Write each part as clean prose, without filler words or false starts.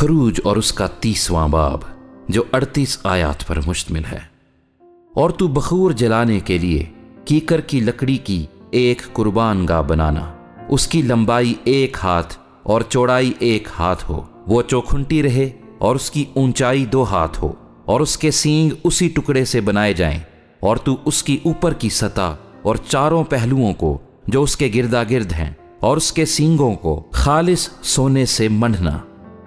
خروج اور اس کا 30واں باب جو 38 آیات پر مشتمل ہے۔ اور تو بخور جلانے کے لیے کیکر کی لکڑی کی ایک قربان گاہ بنانا، اس کی لمبائی 1 ہاتھ اور چوڑائی 1 ہاتھ ہو، وہ چوکھنٹی رہے اور اس کی اونچائی 2 ہاتھ ہو، اور اس کے سینگ اسی ٹکڑے سے بنائے جائیں، اور تو اس کی اوپر کی سطح اور چاروں پہلوؤں کو جو اس کے گردا گرد ہیں اور اس کے سینگوں کو خالص سونے سے منڈنا،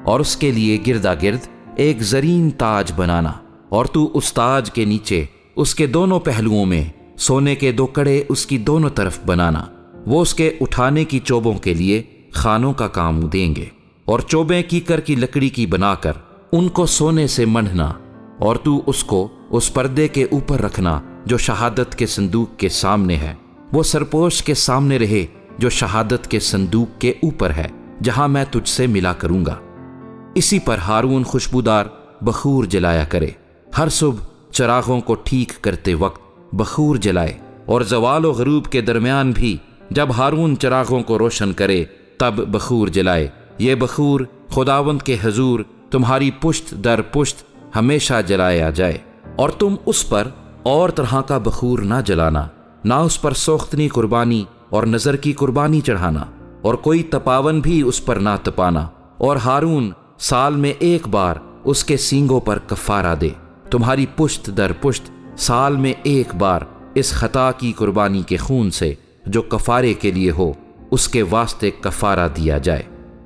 اور اس کے لیے گردا گرد ایک زرین تاج بنانا، اور تو اس تاج کے نیچے اس کے دونوں پہلوؤں میں سونے کے 2 کڑے اس کی دونوں طرف بنانا، وہ اس کے اٹھانے کی چوبوں کے لیے خانوں کا کام دیں گے، اور چوبیں کیکر کی لکڑی کی بنا کر ان کو سونے سے منڈنا، اور تو اس کو اس پردے کے اوپر رکھنا جو شہادت کے صندوق کے سامنے ہے، وہ سرپوش کے سامنے رہے جو شہادت کے صندوق کے اوپر ہے، جہاں میں تجھ سے ملا کروں گا۔ اسی پر ہارون خوشبودار بخور جلایا کرے، ہر صبح چراغوں کو ٹھیک کرتے وقت بخور جلائے، اور زوال و غروب کے درمیان بھی جب ہارون چراغوں کو روشن کرے تب بخور جلائے۔ یہ بخور خداوند کے حضور تمہاری پشت در پشت ہمیشہ جلایا جائے، اور تم اس پر اور طرح کا بخور نہ جلانا، نہ اس پر سوختنی قربانی اور نذر کی قربانی چڑھانا، اور کوئی تپاون بھی اس پر نہ تپانا، اور ہارون سال میں 1 بار اس کے سینگوں پر کفارہ دے، تمہاری پشت در پشت سال میں 1 بار اس خطا کی قربانی کے خون سے جو کفارے کے لیے ہو اس کے واسطے کفارہ دیا جائے،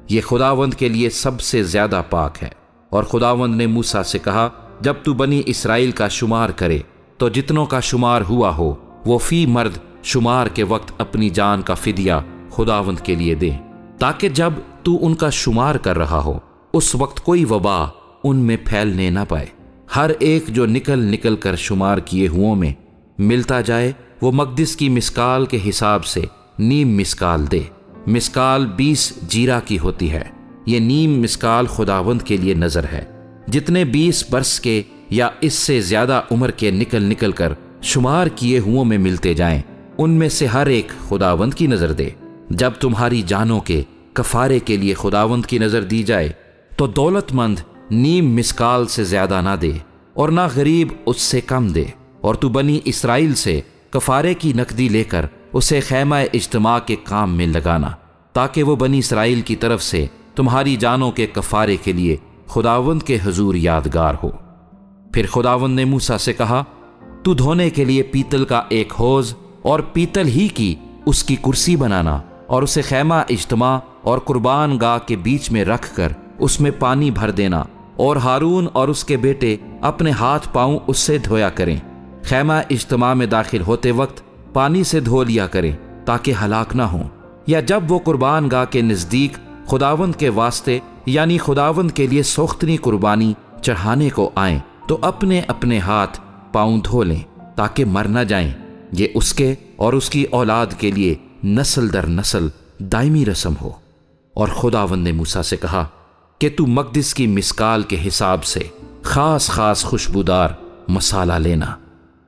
یہ خداوند کے لیے سب سے زیادہ پاک ہے۔ اور خداوند نے موسیٰ سے کہا، جب تو بنی اسرائیل کا شمار کرے تو جتنوں کا شمار ہوا ہو وہ فی مرد شمار کے وقت اپنی جان کا فدیہ خداوند کے لیے دے، تاکہ جب تو ان کا شمار کر رہا ہو اس وقت کوئی وبا ان میں پھیلنے نہ پائے۔ ہر ایک جو نکل کر شمار کیے ہوں میں ملتا جائے وہ مقدس کی مسکال کے حساب سے نیم مسکال دے۔ مسکال 20 جیرہ کی ہوتی ہے، یہ نیم مسکال خداوند کے لیے نذر ہے۔ جتنے 20 برس کے یا اس سے زیادہ عمر کے نکل کر شمار کیے ہوں میں ملتے جائیں، ان میں سے ہر ایک خداوند کی نظر دے۔ جب تمہاری جانوں کے کفارے کے لیے خداوند کی نظر دی جائے تو دولت مند نیم مسکال سے زیادہ نہ دے اور نہ غریب اس سے کم دے، اور تو بنی اسرائیل سے کفارے کی نقدی لے کر اسے خیمہ اجتماع کے کام میں لگانا، تاکہ وہ بنی اسرائیل کی طرف سے تمہاری جانوں کے کفارے کے لیے خداوند کے حضور یادگار ہو۔ پھر خداوند نے موسیٰ سے کہا، تو دھونے کے لیے پیتل کا ایک حوض اور پیتل ہی کی اس کی کرسی بنانا، اور اسے خیمہ اجتماع اور قربان گاہ کے بیچ میں رکھ کر اس میں پانی بھر دینا، اور ہارون اور اس کے بیٹے اپنے ہاتھ پاؤں اس سے دھویا کریں۔ خیمہ اجتماع میں داخل ہوتے وقت پانی سے دھو لیا کریں تاکہ ہلاک نہ ہوں، یا جب وہ قربان گاہ کے نزدیک خداوند کے واسطے یعنی خداوند کے لیے سوختنی قربانی چڑھانے کو آئیں تو اپنے اپنے ہاتھ پاؤں دھو لیں تاکہ مر نہ جائیں۔ یہ اس کے اور اس کی اولاد کے لیے نسل در نسل دائمی رسم ہو۔ اور خداوند نے موسیٰ سے کہا کہ تو مقدس کی مسکال کے حساب سے خاص خوشبودار مسالہ لینا،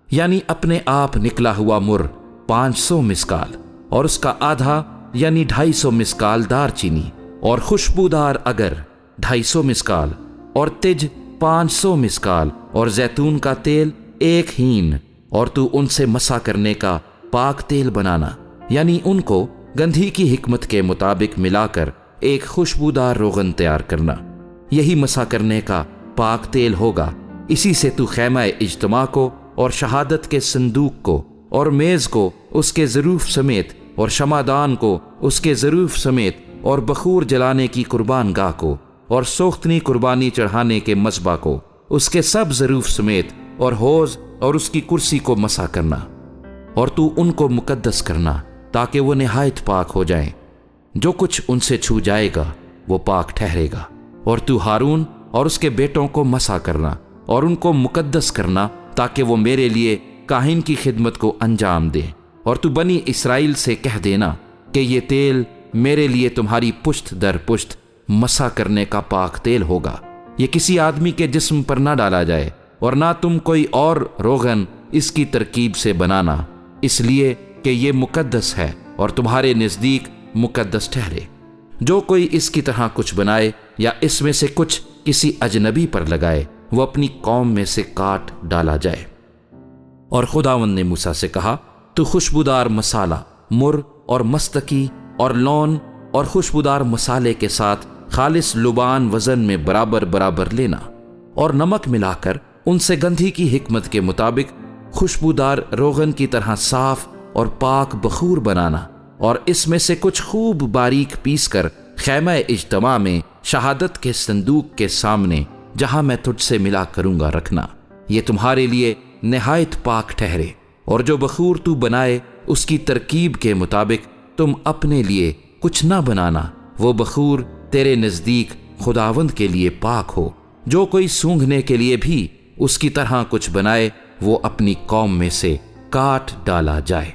یعنی اپنے آپ نکلا ہوا مر 500 مسکال، اور اس کا آدھا یعنی 250 مسکال دار چینی، اور خوشبودار اگر 250 مسکال، اور تج 500 مسکال، اور زیتون کا تیل 1 ہین، اور تو ان سے مسح کرنے کا پاک تیل بنانا، یعنی ان کو گندھی کی حکمت کے مطابق ملا کر ایک خوشبودار روغن تیار کرنا، یہی مسح کرنے کا پاک تیل ہوگا۔ اسی سے تو خیمہ اجتماع کو اور شہادت کے صندوق کو اور میز کو اس کے ظروف سمیت اور شمعدان کو اس کے ظروف سمیت اور بخور جلانے کی قربان گاہ کو اور سوختنی قربانی چڑھانے کے مذبح کو اس کے سب ظروف سمیت اور حوض اور اس کی کرسی کو مسح کرنا، اور تو ان کو مقدس کرنا تاکہ وہ نہایت پاک ہو جائیں۔ جو کچھ ان سے چھو جائے گا وہ پاک ٹھہرے گا، اور تو ہارون اور اس کے بیٹوں کو مسح کرنا اور ان کو مقدس کرنا تاکہ وہ میرے لیے کاہن کی خدمت کو انجام دے۔ اور تو بنی اسرائیل سے کہہ دینا کہ یہ تیل میرے لیے تمہاری پشت در پشت مسح کرنے کا پاک تیل ہوگا، یہ کسی آدمی کے جسم پر نہ ڈالا جائے، اور نہ تم کوئی اور روغن اس کی ترکیب سے بنانا، اس لیے کہ یہ مقدس ہے اور تمہارے نزدیک مقدس ٹھہرے۔ جو کوئی اس کی طرح کچھ بنائے یا اس میں سے کچھ کسی اجنبی پر لگائے وہ اپنی قوم میں سے کاٹ ڈالا جائے۔ اور خداوند نے موسیٰ سے کہا، تو خوشبودار مسالہ مر اور مستکی اور لون اور خوشبودار مسالے کے ساتھ خالص لبان وزن میں برابر برابر لینا، اور نمک ملا کر ان سے گندھی کی حکمت کے مطابق خوشبودار روغن کی طرح صاف اور پاک بخور بنانا، اور اس میں سے کچھ خوب باریک پیس کر خیمہ اجتماع میں شہادت کے صندوق کے سامنے جہاں میں تجھ سے ملا کروں گا رکھنا۔ یہ تمہارے لیے نہایت پاک ٹھہرے، اور جو بخور تو بنائے اس کی ترکیب کے مطابق تم اپنے لیے کچھ نہ بنانا، وہ بخور تیرے نزدیک خداوند کے لیے پاک ہو۔ جو کوئی سونگھنے کے لیے بھی اس کی طرح کچھ بنائے وہ اپنی قوم میں سے کاٹ ڈالا جائے۔